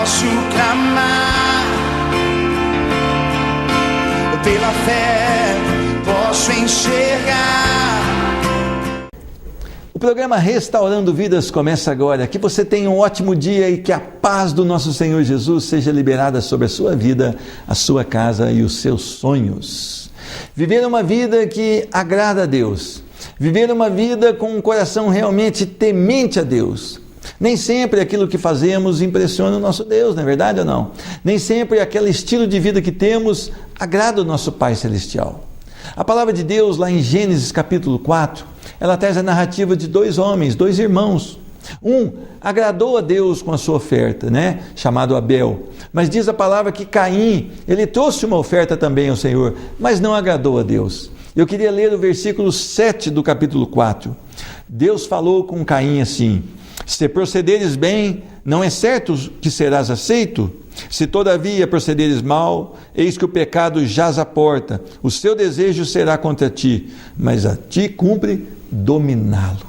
posso clamar, pela fé posso enxergar. O programa Restaurando Vidas começa agora. Que você tenha um ótimo dia e que a paz do nosso Senhor Jesus seja liberada sobre a sua vida, a sua casa e os seus sonhos. Viver uma vida que agrada a Deus. Viver uma vida com um coração realmente temente a Deus. Nem sempre aquilo que fazemos impressiona o nosso Deus, não é verdade ou não? Nem sempre aquele estilo de vida que temos agrada o nosso Pai Celestial. A palavra de Deus, lá em Gênesis capítulo 4, ela traz a narrativa de dois homens, dois irmãos. Um agradou a Deus com a sua oferta, chamado Abel. Mas diz a palavra que Caim, ele trouxe uma oferta também ao Senhor, mas não agradou a Deus. Eu queria ler o versículo 7 do capítulo 4. Deus falou com Caim assim: se procederes bem, não é certo que serás aceito? Se todavia procederes mal, eis que o pecado jaz à porta, o seu desejo será contra ti, mas a ti cumpre dominá-lo.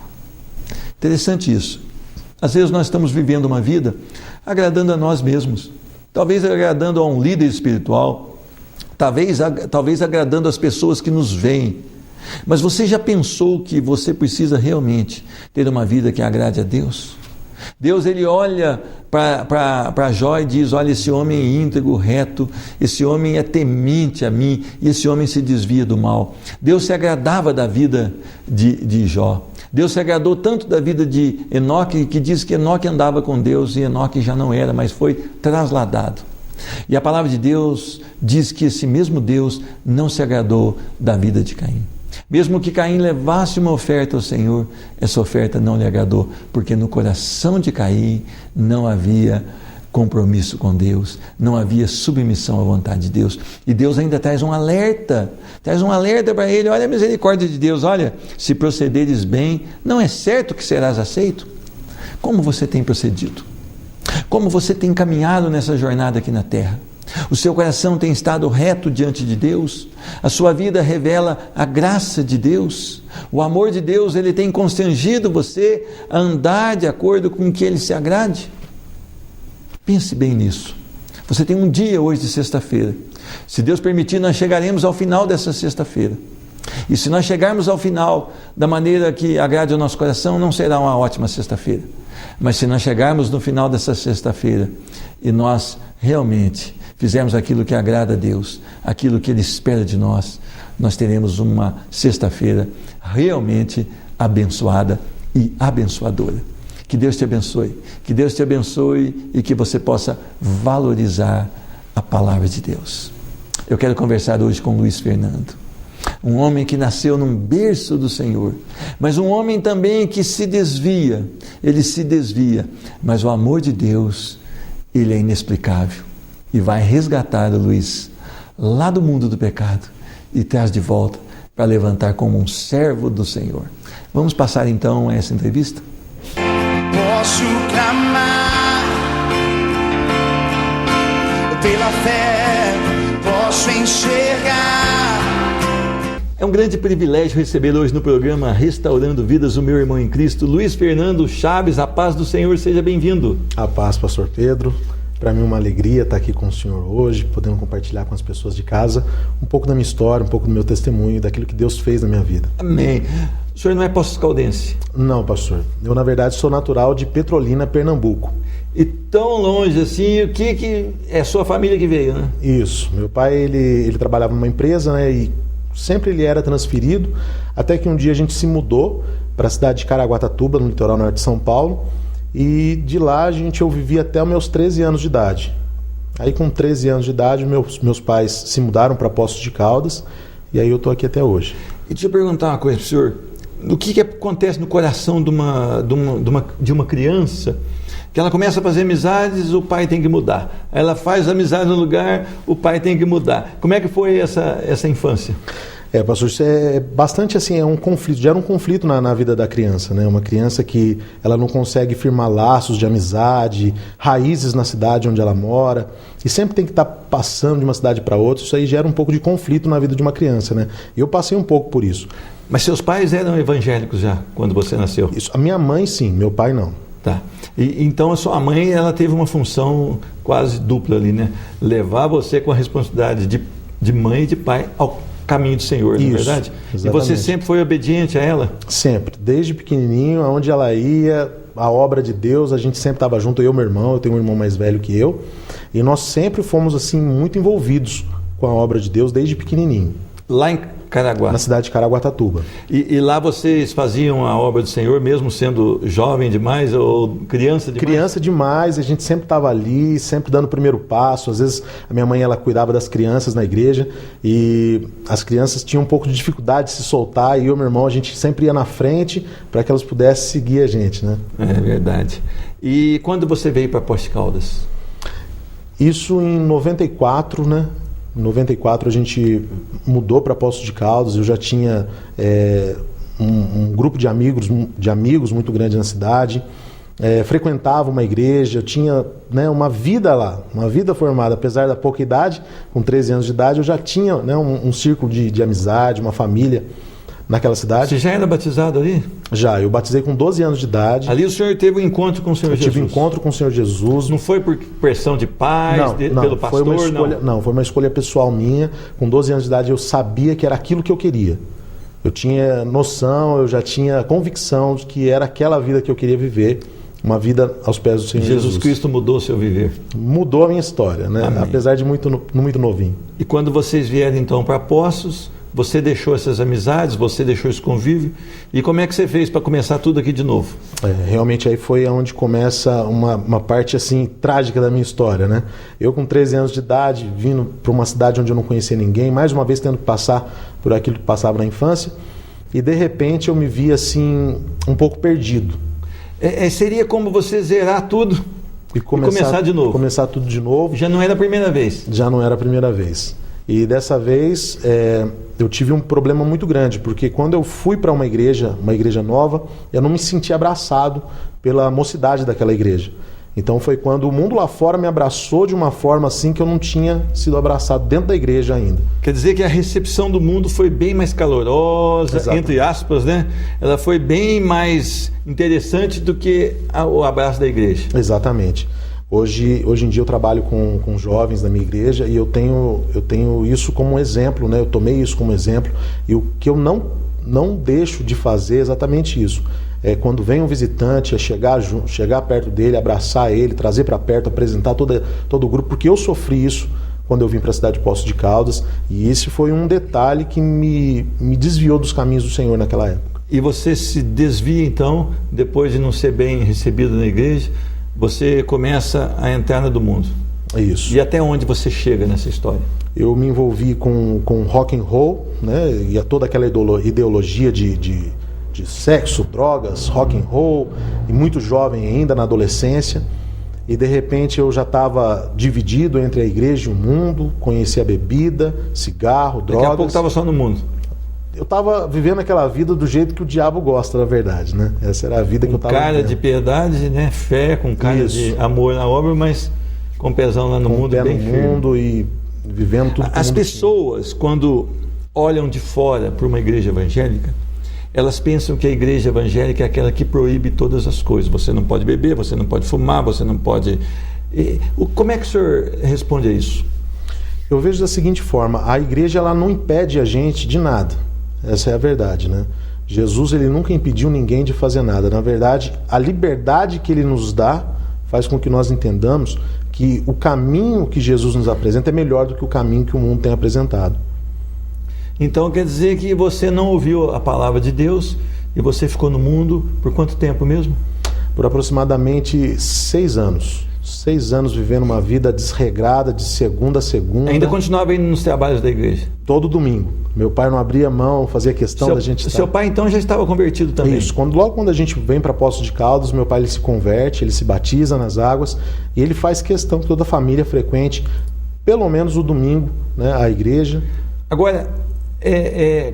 Interessante isso. Às vezes nós estamos vivendo uma vida agradando a nós mesmos, talvez agradando a um líder espiritual, talvez agradando as pessoas que nos veem. Mas você já pensou que você precisa realmente ter uma vida que agrade a Deus? Deus, ele olha para Jó e diz: olha, esse homem é íntegro, reto, esse homem é temente a mim, e esse homem se desvia do mal. Deus se agradava da vida de Jó. Deus se agradou tanto da vida de Enoque, que diz que Enoque andava com Deus e Enoque já não era, mas foi trasladado. E a palavra de Deus diz que esse mesmo Deus não se agradou da vida de Caim. Mesmo que Caim levasse uma oferta ao Senhor, essa oferta não lhe agradou, porque no coração de Caim não havia compromisso com Deus, não havia submissão à vontade de Deus. E Deus ainda traz um alerta para ele: olha a misericórdia de Deus, olha, se procederes bem, não é certo que serás aceito? Como você tem procedido? Como você tem caminhado nessa jornada aqui na terra? O seu coração tem estado reto diante de Deus? A sua vida revela a graça de Deus? O amor de Deus, ele tem constrangido você a andar de acordo com que ele se agrade? Pense bem nisso. Você tem um dia hoje de sexta-feira. Se Deus permitir, nós chegaremos ao final dessa sexta-feira. E se nós chegarmos ao final da maneira que agrade ao nosso coração, não será uma ótima sexta-feira. Mas se nós chegarmos no final dessa sexta-feira e nós realmente fizermos aquilo que agrada a Deus, aquilo que Ele espera de nós, nós teremos uma sexta-feira realmente abençoada e abençoadora. Que Deus te abençoe, e que você possa valorizar a palavra de Deus. Eu quero conversar hoje com Luiz Fernando, um homem que nasceu num berço do Senhor, mas um homem também que ele se desvia, mas o amor de Deus, ele é inexplicável. E vai resgatar o Luiz lá do mundo do pecado e traz de volta para levantar como um servo do Senhor. Vamos passar então essa entrevista? Posso clamar, pela fé posso enxergar. É um grande privilégio receber hoje no programa Restaurando Vidas o meu irmão em Cristo, Luiz Fernando Chaves. A paz do Senhor, seja bem-vindo. A paz, pastor Pedro. Para mim é uma alegria estar aqui com o senhor hoje, podendo compartilhar com as pessoas de casa um pouco da minha história, um pouco do meu testemunho, daquilo que Deus fez na minha vida. Amém. O senhor não é Poços Caldense? Não, pastor. Eu, na verdade, sou natural de Petrolina, Pernambuco. E tão longe assim, o que é sua família que veio, né? Isso. Meu pai, ele trabalhava numa empresa, e sempre ele era transferido, até que um dia a gente se mudou para a cidade de Caraguatatuba, no litoral norte de São Paulo. E de lá eu vivi até os meus 13 anos de idade. Aí com 13 anos de idade, meus pais se mudaram para Poços de Caldas, e aí eu estou aqui até hoje. E deixa eu perguntar uma coisa para o senhor. O que acontece no coração de uma criança, que ela começa a fazer amizades, o pai tem que mudar. Ela faz amizade no lugar, o pai tem que mudar. Como é que foi essa infância? Pastor, isso é bastante assim, um conflito, gera um conflito na vida da criança, Uma criança que ela não consegue firmar laços de amizade, raízes na cidade onde ela mora, e sempre tem que estar passando de uma cidade para outra. Isso aí gera um pouco de conflito na vida de uma criança, E eu passei um pouco por isso. Mas seus pais eram evangélicos já, quando você nasceu? Isso, a minha mãe sim, meu pai não. Tá. Então a sua mãe, ela teve uma função quase dupla ali, né? Levar você com a responsabilidade de mãe e de pai ao caminho do Senhor, não é verdade? Exatamente. E você sempre foi obediente a ela? Sempre. Desde pequenininho, aonde ela ia, a obra de Deus, a gente sempre estava junto, eu e meu irmão, eu tenho um irmão mais velho que eu, e nós sempre fomos assim muito envolvidos com a obra de Deus desde pequenininho. Lá em Caraguá? Na cidade de Caraguatatuba. E lá vocês faziam a obra do Senhor, mesmo sendo jovem demais ou criança demais? Criança demais, a gente sempre estava ali, sempre dando o primeiro passo. Às vezes a minha mãe, ela cuidava das crianças na igreja e as crianças tinham um pouco de dificuldade de se soltar, e eu e meu irmão, a gente sempre ia na frente para que elas pudessem seguir a gente, né? É verdade. E quando você veio para Poços de Caldas? Isso em 94, né? Em 94 a gente mudou para Poços de Caldas. Eu já tinha um grupo de amigos muito grande na cidade, frequentava uma igreja, eu tinha, né, uma vida lá, uma vida formada. Apesar da pouca idade, com 13 anos de idade, eu já tinha, né, um círculo de amizade, uma família naquela cidade. Você já era batizado ali? Já, eu batizei com 12 anos de idade. Ali o senhor teve um encontro com o Senhor Jesus? Eu tive encontro com o Senhor Jesus. Não foi por pressão de pais, pelo pastor? Foi uma escolha, não, foi uma escolha pessoal minha. Com 12 anos de idade eu sabia que era aquilo que eu queria. Eu tinha noção, eu já tinha convicção de que era aquela vida que eu queria viver. Uma vida aos pés do Senhor Jesus. Jesus Cristo mudou o seu viver? Mudou a minha história, né? Amém. Apesar de muito novinho. E quando vocês vieram então para Poços, você deixou essas amizades, você deixou esse convívio, e como é que você fez para começar tudo aqui de novo? Realmente aí foi onde começa uma parte assim trágica da minha história, né? Eu com 13 anos de idade, vindo para uma cidade onde eu não conhecia ninguém, mais uma vez tendo que passar por aquilo que passava na infância, e de repente eu me vi assim um pouco perdido. Seria como você zerar tudo e começar de novo? Começar tudo de novo. Já não era a primeira vez? Já não era a primeira vez. E dessa vez eu tive um problema muito grande, porque quando eu fui para uma igreja nova, eu não me senti abraçado pela mocidade daquela igreja. Então foi quando o mundo lá fora me abraçou de uma forma assim que eu não tinha sido abraçado dentro da igreja ainda. Quer dizer que a recepção do mundo foi bem mais calorosa, exatamente, entre aspas, né? Ela foi bem mais interessante do que o abraço da igreja. Exatamente. Hoje em dia eu trabalho com jovens da minha igreja e eu tenho isso como exemplo, né? Eu tomei isso como exemplo, e o que eu não deixo de fazer é exatamente isso. Quando vem um visitante, chegar perto dele, abraçar ele, trazer para perto, apresentar todo o grupo, porque eu sofri isso quando eu vim para a cidade de Poços de Caldas, e esse foi um detalhe que me desviou dos caminhos do Senhor naquela época. E você se desvia então, depois de não ser bem recebido na igreja, você começa a entrar no mundo. Isso. E até onde você chega nessa história? Eu me envolvi com rock and roll, né? E toda aquela ideologia de sexo, drogas, rock and roll, e muito jovem ainda, na adolescência. E de repente eu já estava dividido entre a igreja e o mundo, conhecia a bebida, cigarro, drogas. Daqui a pouco estava só no mundo. Eu estava vivendo aquela vida do jeito que o diabo gosta, na verdade, né? Essa era a vida que eu estava vivendo. Com cara de piedade, né? Fé, com cara de amor na obra, mas com pezão lá no mundo, bem firme. Com pé no mundo e vivendo tudo. As pessoas, quando olham de fora para uma igreja evangélica, elas pensam que a igreja evangélica é aquela que proíbe todas as coisas. Você não pode beber, você não pode fumar, você não pode... Como é que o senhor responde a isso? Eu vejo da seguinte forma: a igreja ela não impede a gente de nada. Essa é a verdade, né? Jesus ele nunca impediu ninguém de fazer nada. Na verdade, a liberdade que ele nos dá faz com que nós entendamos que o caminho que Jesus nos apresenta é melhor do que o caminho que o mundo tem apresentado. Então quer dizer que você não ouviu a palavra de Deus e você ficou no mundo por quanto tempo mesmo? Por aproximadamente 6 anos. 6 anos vivendo uma vida desregrada, de segunda a segunda. Ainda continuava indo nos trabalhos da igreja? Todo domingo. Meu pai não abria mão, fazia questão da gente estar... Seu pai então já estava convertido também? Isso. Logo quando a gente vem para Poços de Caldas, meu pai ele se converte, ele se batiza nas águas e ele faz questão que toda a família frequente, pelo menos o domingo, né, a igreja. Agora,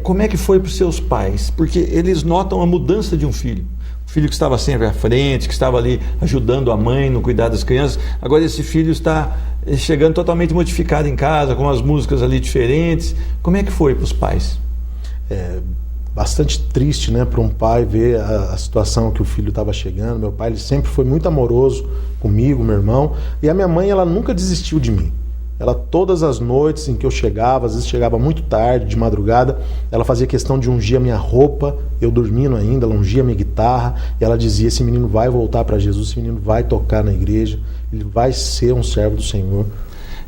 como é que foi para os seus pais? Porque eles notam a mudança de um filho. Filho que estava sempre à frente, que estava ali ajudando a mãe no cuidar das crianças. Agora esse filho está chegando totalmente modificado em casa, com as músicas ali diferentes. Como é que foi para os pais? bastante triste, né, para um pai ver a situação que o filho estava chegando. Meu pai, ele sempre foi muito amoroso comigo, meu irmão, e a minha mãe, ela nunca desistiu de mim. Ela, todas as noites em que eu chegava, às vezes chegava muito tarde, de madrugada, ela fazia questão de ungir a minha roupa, eu dormindo ainda, ela ungia a minha guitarra, e ela dizia: esse menino vai voltar para Jesus, esse menino vai tocar na igreja, ele vai ser um servo do Senhor.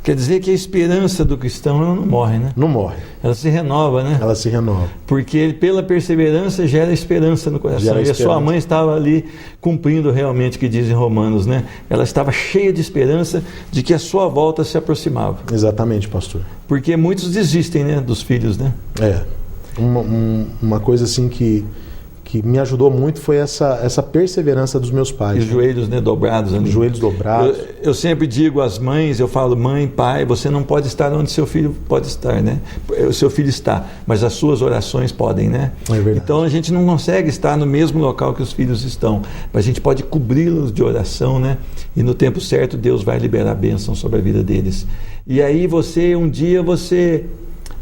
Quer dizer que a esperança do cristão ela não morre, né? Não morre. Ela se renova, né? Ela se renova. Porque ele, pela perseverança, gera esperança no coração. E a sua mãe estava ali cumprindo realmente o que diz em Romanos, né? Ela estava cheia de esperança de que a sua volta se aproximava. Exatamente, pastor. Porque muitos desistem, né, dos filhos, né? Uma coisa assim que me ajudou muito foi essa perseverança dos meus pais. E os joelhos, né, dobrados ali. Os joelhos dobrados. Eu sempre digo às mães, eu falo: mãe, pai, você não pode estar onde seu filho pode estar, né? O seu filho está, mas as suas orações podem, né? É verdade. Então a gente não consegue estar no mesmo local que os filhos estão, mas a gente pode cobri-los de oração, né? E no tempo certo Deus vai liberar a bênção sobre a vida deles. E aí um dia você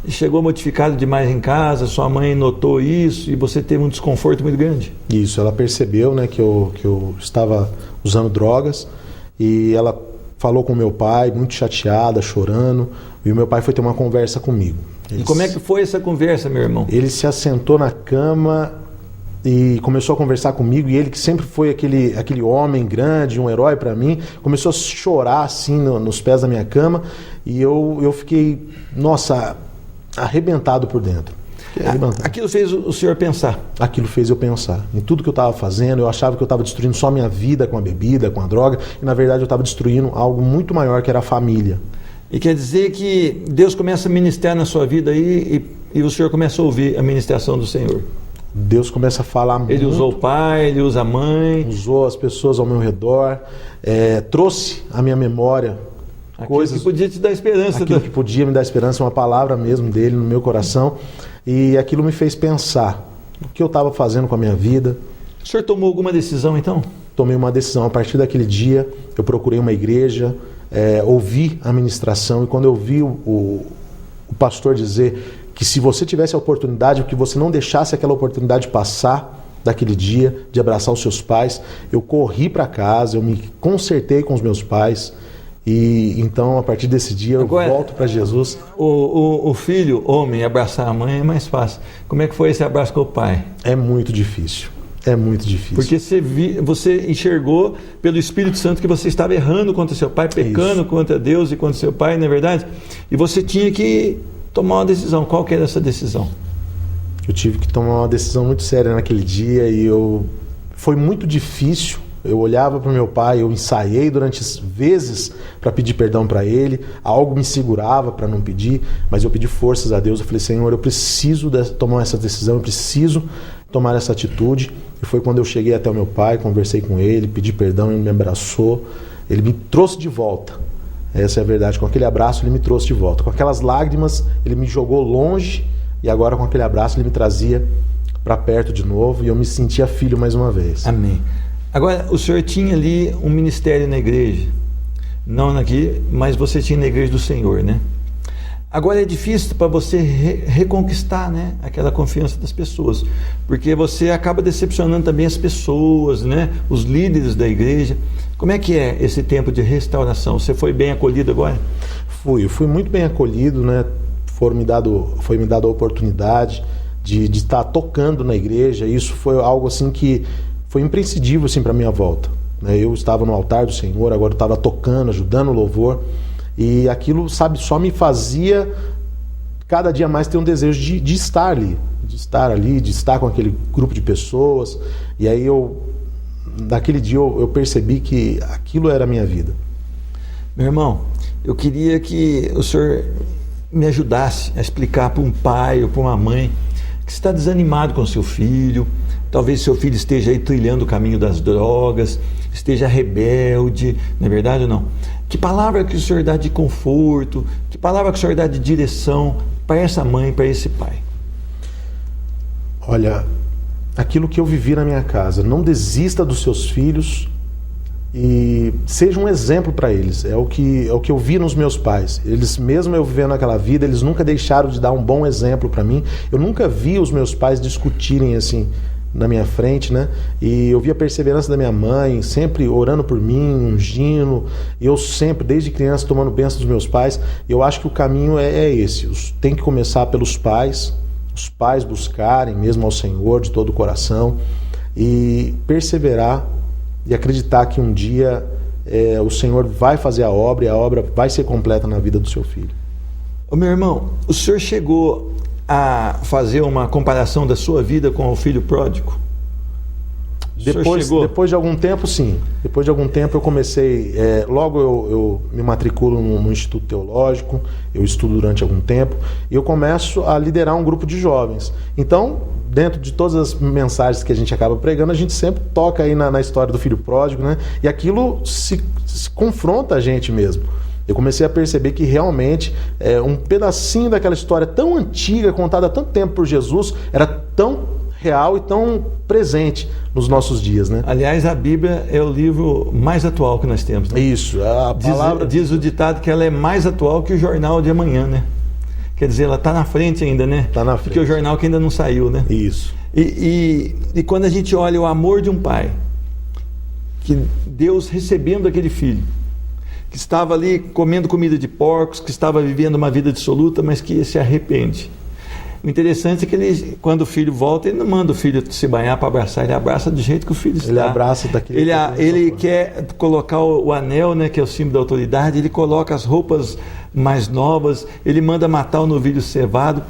chegou modificado demais em casa, sua mãe notou isso e você teve um desconforto muito grande. Isso, ela percebeu, né, que eu estava usando drogas, e ela falou com meu pai, muito chateada, chorando, e o meu pai foi ter uma conversa comigo. E como é que foi essa conversa, meu irmão? Ele se assentou na cama e começou a conversar comigo, e ele, que sempre foi aquele homem grande, um herói para mim, começou a chorar assim nos pés da minha cama, e eu fiquei, nossa, arrebentado por dentro. Aquilo fez o senhor pensar? Aquilo fez eu pensar em tudo que eu estava fazendo. Eu achava que eu estava destruindo só a minha vida com a bebida, com a droga, e na verdade eu estava destruindo algo muito maior, que era a família. E quer dizer que Deus começa a ministrar na sua vida aí, e o senhor começa a ouvir a ministração do Senhor. Deus começa a falar muito. Ele usou o pai, ele usa a mãe. Usou as pessoas ao meu redor, trouxe à minha memória coisas que podia te dar esperança. Aquilo que podia me dar esperança, uma palavra mesmo dele no meu coração. E aquilo me fez pensar o que eu estava fazendo com a minha vida. O senhor tomou alguma decisão então? Tomei uma decisão. A partir daquele dia, eu procurei uma igreja, ouvi a ministração, e quando eu vi o pastor dizer que se você tivesse a oportunidade, que você não deixasse aquela oportunidade passar daquele dia, de abraçar os seus pais, eu corri para casa, eu me consertei com os meus pais. E então, a partir desse dia, eu volto para Jesus. O filho, homem, abraçar a mãe é mais fácil. Como é que foi esse abraço com o pai? É muito difícil. É muito difícil. Porque você enxergou pelo Espírito Santo que você estava errando contra seu pai, pecando contra Deus e contra seu pai, não é verdade? E você tinha que tomar uma decisão. Qual que era essa decisão? Eu tive que tomar uma decisão muito séria naquele dia, e foi muito difícil. Eu olhava para o meu pai, eu ensaiei durante vezes para pedir perdão para ele, algo me segurava para não pedir, mas eu pedi forças a Deus. Eu falei: Senhor, eu preciso tomar essa decisão, eu preciso tomar essa atitude. E foi quando eu cheguei até o meu pai, conversei com ele, pedi perdão, ele me abraçou, ele me trouxe de volta. Essa é a verdade. Com aquele abraço ele me trouxe de volta, com aquelas lágrimas ele me jogou longe, e agora com aquele abraço ele me trazia para perto de novo, e eu me sentia filho mais uma vez. Amém. Agora, o senhor tinha ali um ministério na igreja, não aqui, mas você tinha na igreja do Senhor, né? Agora é difícil para você reconquistar, né, aquela confiança das pessoas, porque você acaba decepcionando também as pessoas, né, os líderes da igreja. Como é que é esse tempo de restauração? Você foi bem acolhido agora? Eu fui muito bem acolhido, né? Foi me dado a oportunidade de estar tocando na igreja. Isso foi algo assim que foi imprescindível assim, para a minha volta. Eu estava no altar do Senhor, agora eu estava tocando, ajudando o louvor, e aquilo, sabe, só me fazia cada dia mais ter um desejo de estar ali, de estar com aquele grupo de pessoas. E aí naquele dia eu percebi que aquilo era a minha vida. Meu irmão, eu queria que o senhor me ajudasse a explicar para um pai ou para uma mãe que está desanimado com seu filho. Talvez seu filho esteja aí trilhando o caminho das drogas, esteja rebelde, não é verdade ou não? Que palavra que o senhor dá de conforto, que palavra que o senhor dá de direção para essa mãe, para esse pai? Olha, aquilo que eu vivi na minha casa: não desista dos seus filhos e seja um exemplo para eles. É o que eu vi nos meus pais. Eles, mesmo eu vivendo aquela vida, eles nunca deixaram de dar um bom exemplo para mim. Eu nunca vi os meus pais discutirem assim na minha frente, né? E eu vi a perseverança da minha mãe, sempre orando por mim, ungindo. E eu sempre, desde criança, tomando bênção dos meus pais. Eu acho que o caminho é esse. Tem que começar pelos pais, os pais buscarem mesmo ao Senhor de todo o coração e perseverar e acreditar que um dia o Senhor vai fazer a obra e a obra vai ser completa na vida do seu filho. Ô meu irmão, o senhor chegou a fazer uma comparação da sua vida com o filho pródigo? Depois de algum tempo, sim. Depois de algum tempo eu comecei, logo eu me matriculo no Instituto Teológico, eu estudo durante algum tempo, e eu começo a liderar um grupo de jovens. Então, dentro de todas as mensagens que a gente acaba pregando, a gente sempre toca aí na história do filho pródigo, né? E aquilo se confronta a gente mesmo. Eu comecei a perceber que realmente um pedacinho daquela história tão antiga, contada há tanto tempo por Jesus, era tão real e tão presente nos nossos dias, né? Aliás, a Bíblia é o livro mais atual que nós temos, né? Isso, a palavra... Diz o ditado que ela é mais atual que o jornal de amanhã, né? Quer dizer, ela está na frente ainda, né? Está na frente. Porque o jornal que ainda não saiu, né? Isso. E quando a gente olha o amor de um pai, que Deus recebendo aquele filho, que estava ali comendo comida de porcos, que estava vivendo uma vida dissoluta, mas que se arrepende. O interessante é que ele, quando o filho volta, ele não manda o filho se banhar para abraçar, ele abraça do jeito que o filho está. Ele abraça daquele... Ele quer colocar o anel, né, que é o símbolo da autoridade, ele coloca as roupas mais novas, ele manda matar o novilho cevado.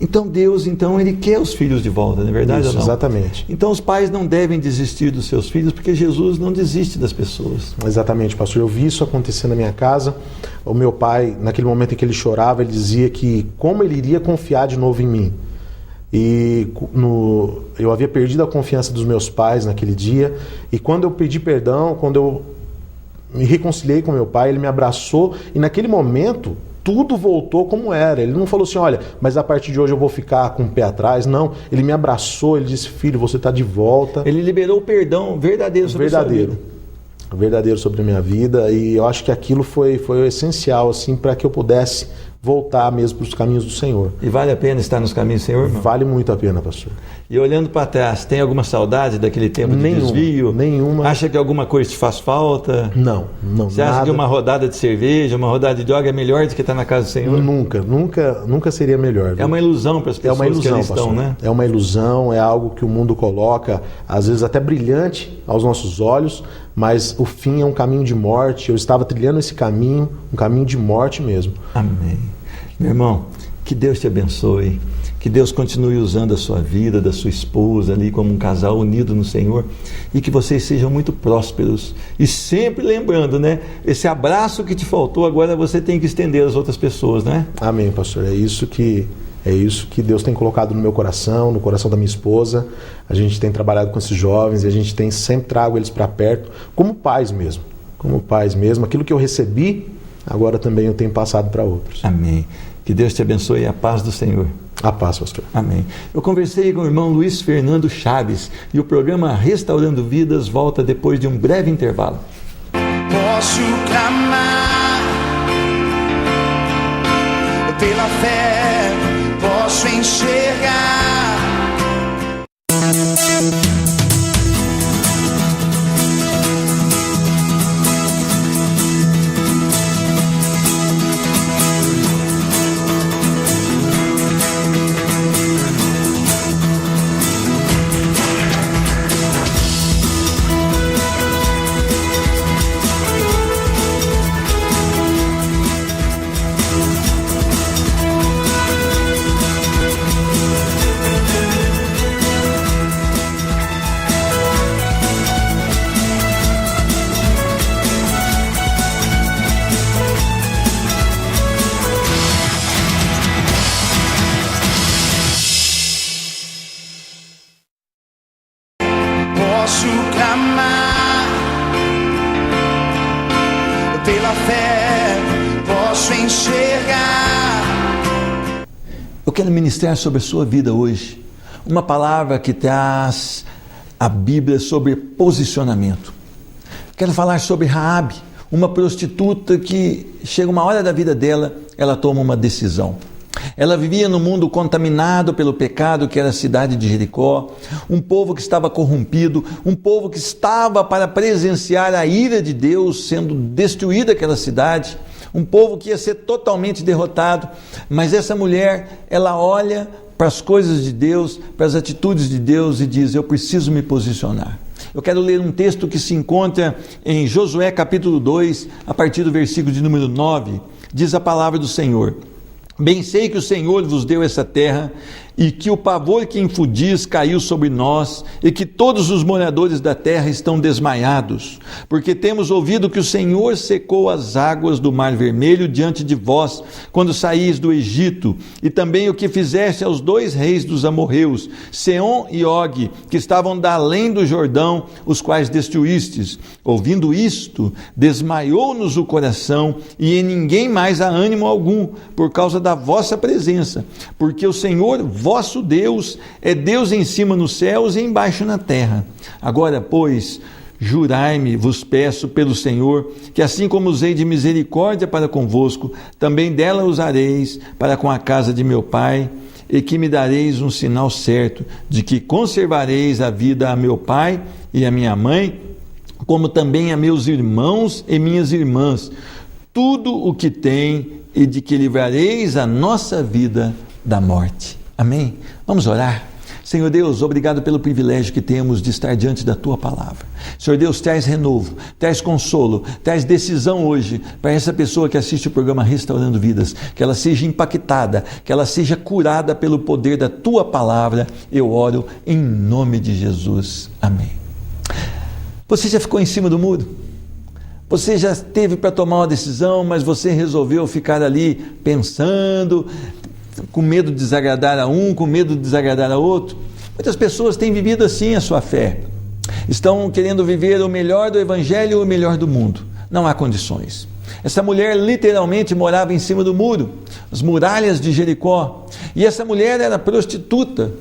Então Deus, ele quer os filhos de volta, não é verdade? Isso, ou não? Exatamente. Então os pais não devem desistir dos seus filhos, porque Jesus não desiste das pessoas. Exatamente, pastor. Eu vi isso acontecer na minha casa. O meu pai, naquele momento em que ele chorava, ele dizia que como ele iria confiar de novo em mim. E eu havia perdido a confiança dos meus pais naquele dia, e quando eu pedi perdão, quando eu me reconciliei com meu pai, ele me abraçou, e naquele momento tudo voltou como era. Ele não falou assim, olha, mas a partir de hoje eu vou ficar com o pé atrás. Não, ele me abraçou, ele disse, filho, você está de volta. Ele liberou o perdão verdadeiro sobre a sua vida. Verdadeiro sobre a minha vida, e eu acho que aquilo foi o essencial assim, para que eu pudesse voltar mesmo para os caminhos do Senhor. E vale a pena estar nos caminhos do Senhor, irmão? Vale muito a pena, pastor. E olhando para trás, tem alguma saudade daquele tempo de desvio? Nenhuma. Acha que alguma coisa te faz falta? Não. Você acha que uma rodada de cerveja, uma rodada de droga é melhor do que estar na casa do Senhor? Nunca seria melhor. Viu? É uma ilusão para as pessoas que ali estão, né? É uma ilusão, é algo que o mundo coloca, às vezes até brilhante aos nossos olhos, mas o fim é um caminho de morte. Eu estava trilhando esse caminho, um caminho de morte mesmo. Amém. Meu irmão, que Deus te abençoe, que Deus continue usando a sua vida, da sua esposa ali como um casal unido no Senhor, e que vocês sejam muito prósperos. E sempre lembrando, né? Esse abraço que te faltou, agora você tem que estender às outras pessoas, né? Amém, pastor. É isso que Deus tem colocado no meu coração, no coração da minha esposa. A gente tem trabalhado com esses jovens e a gente tem sempre trago eles para perto, como pais mesmo. Aquilo que eu recebi, agora também eu tenho passado para outros. Amém. Que Deus te abençoe e a paz do Senhor. A paz, pastor. Amém. Eu conversei com o irmão Luiz Fernando Chaves e o programa Restaurando Vidas volta depois de um breve intervalo. Posso clamar pela fé, posso enxergar. Posso clamar pela fé, posso enxergar. Eu quero ministrar sobre a sua vida hoje uma palavra que traz a Bíblia sobre posicionamento. Quero falar sobre Raabe, uma prostituta que chega uma hora da vida dela, ela toma uma decisão. Ela vivia num mundo contaminado pelo pecado que era a cidade de Jericó, um povo que estava corrompido, um povo que estava para presenciar a ira de Deus sendo destruída aquela cidade, um povo que ia ser totalmente derrotado. Mas essa mulher, ela olha para as coisas de Deus, para as atitudes de Deus e diz: eu preciso me posicionar. Eu quero ler um texto que se encontra em Josué capítulo 2, a partir do versículo de número 9, diz a palavra do Senhor: bem sei que o Senhor vos deu essa terra, e que o pavor que infundis caiu sobre nós, e que todos os moradores da terra estão desmaiados, porque temos ouvido que o Senhor secou as águas do Mar Vermelho diante de vós, quando saíes do Egito, e também o que fizeste aos 2 reis dos amorreus, Seom e Og, que estavam da além do Jordão, os quais destruístes. Ouvindo isto, desmaiou-nos o coração, e em ninguém mais há ânimo algum, por causa da vossa presença, porque o Senhor, vosso Deus, é Deus em cima nos céus e embaixo na terra. Agora, pois, jurai-me, vos peço pelo Senhor, que assim como usei de misericórdia para convosco, também dela usareis para com a casa de meu pai, e que me dareis um sinal certo, de que conservareis a vida a meu pai e a minha mãe, como também a meus irmãos e minhas irmãs, tudo o que tem, e de que livrareis a nossa vida da morte. Amém? Vamos orar. Senhor Deus, obrigado pelo privilégio que temos de estar diante da Tua Palavra. Senhor Deus, traz renovo, traz consolo, traz decisão hoje para essa pessoa que assiste o programa Restaurando Vidas, que ela seja impactada, que ela seja curada pelo poder da Tua Palavra. Eu oro em nome de Jesus. Amém. Você já ficou em cima do muro? Você já teve para tomar uma decisão, mas você resolveu ficar ali pensando, com medo de desagradar a um, com medo de desagradar a outro? Muitas pessoas têm vivido assim a sua fé. Estão querendo viver o melhor do Evangelho ou o melhor do mundo. Não há condições. Essa mulher literalmente morava em cima do muro, as muralhas de Jericó. E essa mulher era prostituta.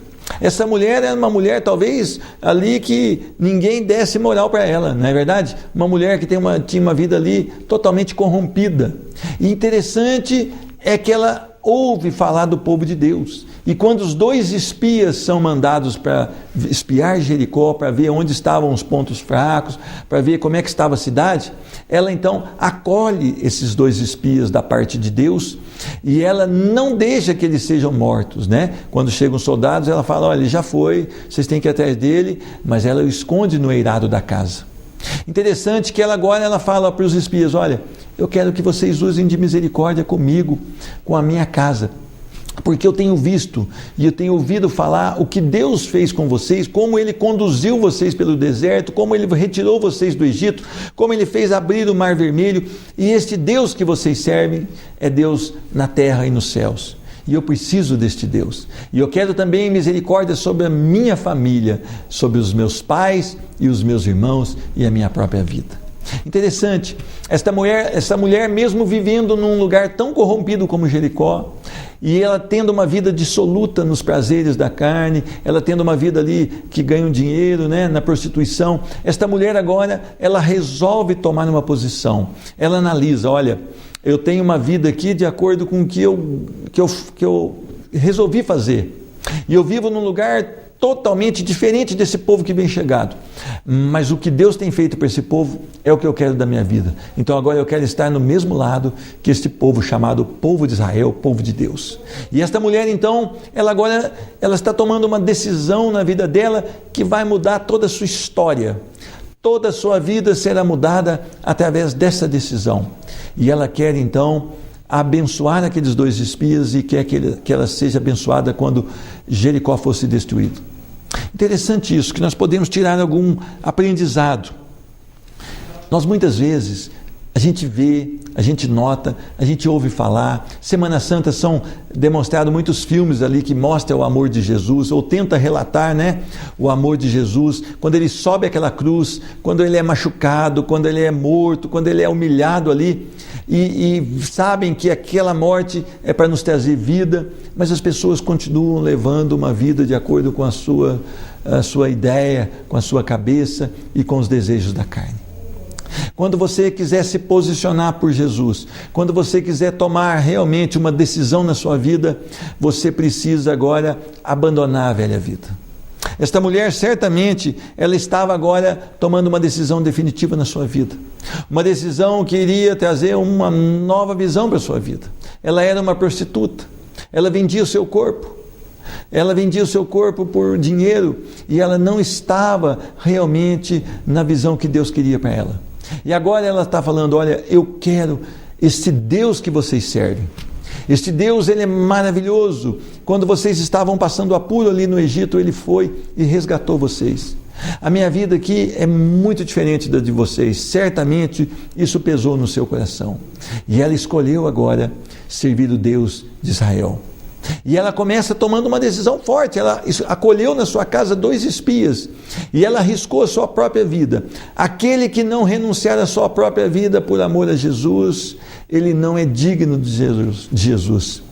Essa mulher era uma mulher talvez ali que ninguém desse moral para ela, não é verdade? Uma mulher que tinha uma vida ali totalmente corrompida. E interessante é que ela ouve falar do povo de Deus. E quando os 2 espias são mandados para espiar Jericó, para ver onde estavam os pontos fracos, para ver como é que estava a cidade, ela então acolhe esses 2 espias da parte de Deus e ela não deixa que eles sejam mortos, né? Quando chegam os soldados, ela fala: olha, ele já foi, vocês têm que ir atrás dele, mas ela o esconde no eirado da casa. Interessante que ela fala para os espias: olha, eu quero que vocês usem de misericórdia comigo, com a minha casa, porque eu tenho visto e eu tenho ouvido falar o que Deus fez com vocês, como Ele conduziu vocês pelo deserto, como Ele retirou vocês do Egito, como Ele fez abrir o Mar Vermelho, e este Deus que vocês servem é Deus na terra e nos céus. E eu preciso deste Deus. E eu quero também misericórdia sobre a minha família, sobre os meus pais e os meus irmãos e a minha própria vida. Interessante, essa mulher mesmo vivendo num lugar tão corrompido como Jericó, e ela tendo uma vida dissoluta nos prazeres da carne, ela tendo uma vida ali que ganha um dinheiro, né, na prostituição, esta mulher agora, ela resolve tomar uma posição. Ela analisa: olha, eu tenho uma vida aqui de acordo com o que eu resolvi fazer, e eu vivo num lugar totalmente diferente desse povo que vem chegado, mas o que Deus tem feito para esse povo é o que eu quero da minha vida. Então agora eu quero estar no mesmo lado que este povo chamado povo de Israel, povo de Deus. E esta mulher então, ela está tomando uma decisão na vida dela que vai mudar toda a sua história. Toda a sua vida será mudada através dessa decisão. E ela quer então abençoar aqueles 2 espias e quer que ela seja abençoada quando Jericó fosse destruído. Interessante isso, que nós podemos tirar algum aprendizado. Nós muitas vezes, a gente vê, a gente nota, a gente ouve falar. Semana Santa são demonstrados muitos filmes ali que mostram o amor de Jesus, ou tenta relatar, né, o amor de Jesus, quando ele sobe aquela cruz, quando ele é machucado, quando ele é morto, quando ele é humilhado ali, e sabem que aquela morte é para nos trazer vida, mas as pessoas continuam levando uma vida de acordo com a sua ideia, com a sua cabeça e com os desejos da carne. Quando você quiser se posicionar por Jesus, quando você quiser tomar realmente uma decisão na sua vida, você precisa agora abandonar a velha vida. Esta mulher, certamente, ela estava agora tomando uma decisão definitiva na sua vida. Uma decisão que iria trazer uma nova visão para a sua vida. Ela era uma prostituta. Ela vendia o seu corpo. Ela vendia o seu corpo por dinheiro e ela não estava realmente na visão que Deus queria para ela. E agora ela está falando, olha, eu quero este Deus que vocês servem. Este Deus, ele é maravilhoso. Quando vocês estavam passando apuro ali no Egito, ele foi e resgatou vocês. A minha vida aqui é muito diferente da de vocês. Certamente isso pesou no seu coração. E ela escolheu agora servir o Deus de Israel. E ela começa tomando uma decisão forte. Ela acolheu na sua casa 2 espias e ela arriscou a sua própria vida. Aquele que não renunciar à sua própria vida por amor a Jesus, ele não é digno de Jesus.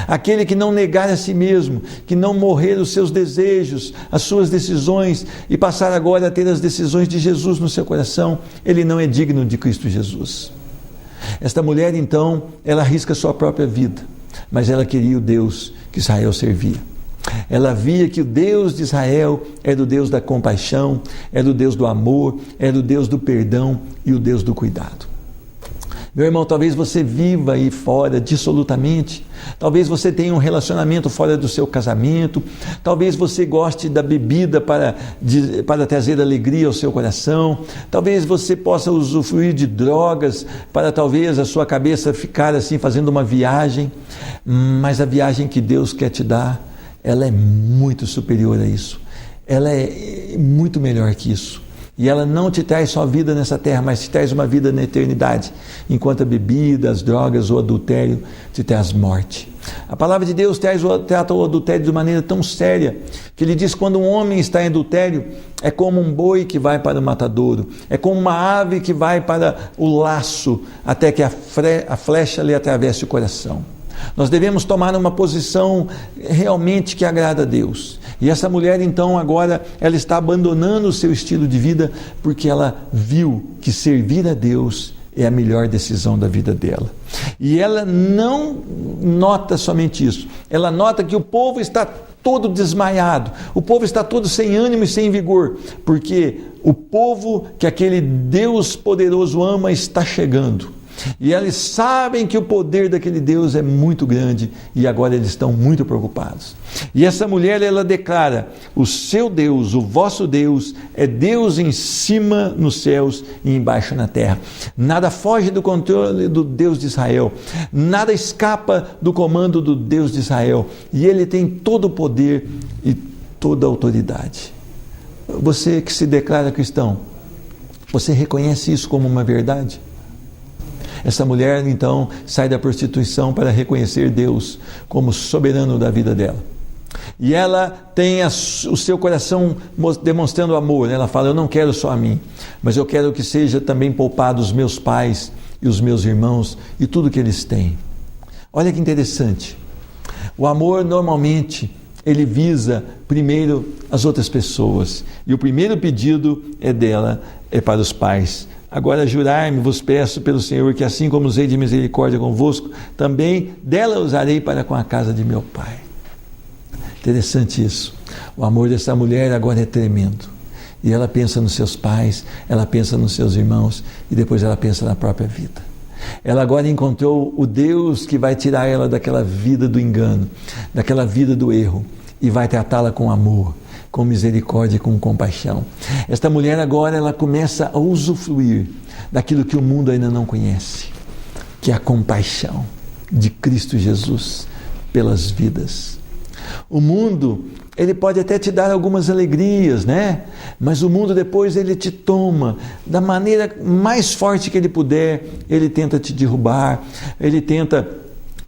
Aquele que não negar a si mesmo, que não morrer os seus desejos, as suas decisões e passar agora a ter as decisões de Jesus no seu coração, ele não é digno de Cristo Jesus. Esta mulher então, ela arrisca a sua própria vida. Mas ela queria o Deus que Israel servia. Ela via que o Deus de Israel era o Deus da compaixão, era o Deus do amor, era o Deus do perdão e o Deus do cuidado. Meu irmão, talvez você viva aí fora dissolutamente, talvez você tenha um relacionamento fora do seu casamento, talvez você goste da bebida para trazer alegria ao seu coração, talvez você possa usufruir de drogas para talvez a sua cabeça ficar assim fazendo uma viagem, mas a viagem que Deus quer te dar, ela é muito superior a isso, ela é muito melhor que isso. E ela não te traz só vida nessa terra, mas te traz uma vida na eternidade, enquanto a bebida, as drogas ou o adultério te traz morte. A palavra de Deus trata o adultério de maneira tão séria, que ele diz que quando um homem está em adultério, é como um boi que vai para o matadouro, é como uma ave que vai para o laço, até que a flecha lhe atravesse o coração. Nós devemos tomar uma posição realmente que agrada a Deus. E essa mulher então agora, ela está abandonando o seu estilo de vida, porque ela viu que servir a Deus é a melhor decisão da vida dela. E ela não nota somente isso, ela nota que o povo está todo desmaiado, o povo está todo sem ânimo e sem vigor, porque o povo que aquele Deus poderoso ama está chegando. E eles sabem que o poder daquele Deus é muito grande e agora eles estão muito preocupados. E essa mulher, ela declara: o seu Deus, o vosso Deus, é Deus em cima nos céus e embaixo na terra. Nada foge do controle do Deus de Israel, nada escapa do comando do Deus de Israel, e ele tem todo o poder e toda a autoridade. Você que se declara cristão, você reconhece isso como uma verdade? Essa mulher, então, sai da prostituição para reconhecer Deus como soberano da vida dela. E ela tem o seu coração demonstrando amor. Ela fala: eu não quero só a mim, mas eu quero que seja também poupado os meus pais e os meus irmãos e tudo que eles têm. Olha que interessante. O amor, normalmente, ele visa primeiro as outras pessoas. E o primeiro pedido é para os pais. Agora jurai-me, vos peço pelo Senhor, que assim como usei de misericórdia convosco, também dela usarei para com a casa de meu Pai. Interessante isso. O amor dessa mulher agora é tremendo. E ela pensa nos seus pais, ela pensa nos seus irmãos, e depois ela pensa na própria vida. Ela agora encontrou o Deus que vai tirar ela daquela vida do engano, daquela vida do erro, e vai tratá-la com amor, com misericórdia e com compaixão. Esta mulher agora, ela começa a usufruir daquilo que o mundo ainda não conhece, que é a compaixão de Cristo Jesus pelas vidas. O mundo, ele pode até te dar algumas alegrias, né? Mas o mundo depois ele te toma da maneira mais forte que ele puder. Ele tenta te derrubar, ele tenta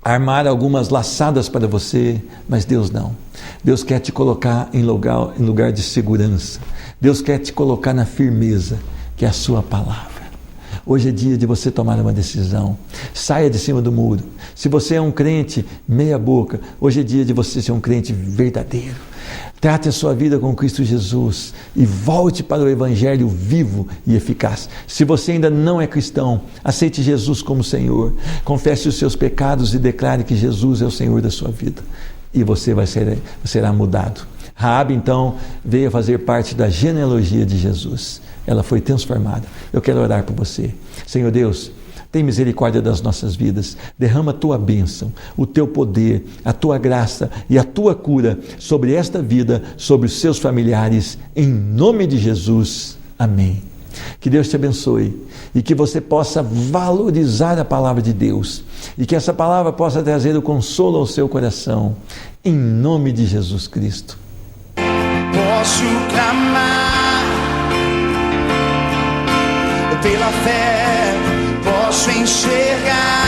armar algumas laçadas para você, mas Deus não. Deus quer te colocar em lugar de segurança. Deus quer te colocar na firmeza, que é a sua palavra. Hoje é dia de você tomar uma decisão. Saia de cima do muro. Se você é um crente meia boca, hoje é dia de você ser um crente verdadeiro. Trate a sua vida com Cristo Jesus e volte para o Evangelho vivo e eficaz. Se você ainda não é cristão, aceite Jesus como Senhor. Confesse os seus pecados e declare que Jesus é o Senhor da sua vida. E você será mudado. Raabe, então, veio fazer parte da genealogia de Jesus. Ela foi transformada. Eu quero orar por você. Senhor Deus, tem misericórdia das nossas vidas. Derrama a tua bênção, o teu poder, a tua graça e a tua cura sobre esta vida, sobre os seus familiares. Em nome de Jesus. Amém. Que Deus te abençoe e que você possa valorizar a palavra de Deus e que essa palavra possa trazer o consolo ao seu coração. Em nome de Jesus Cristo. Posso clamar pela fé, posso enxergar.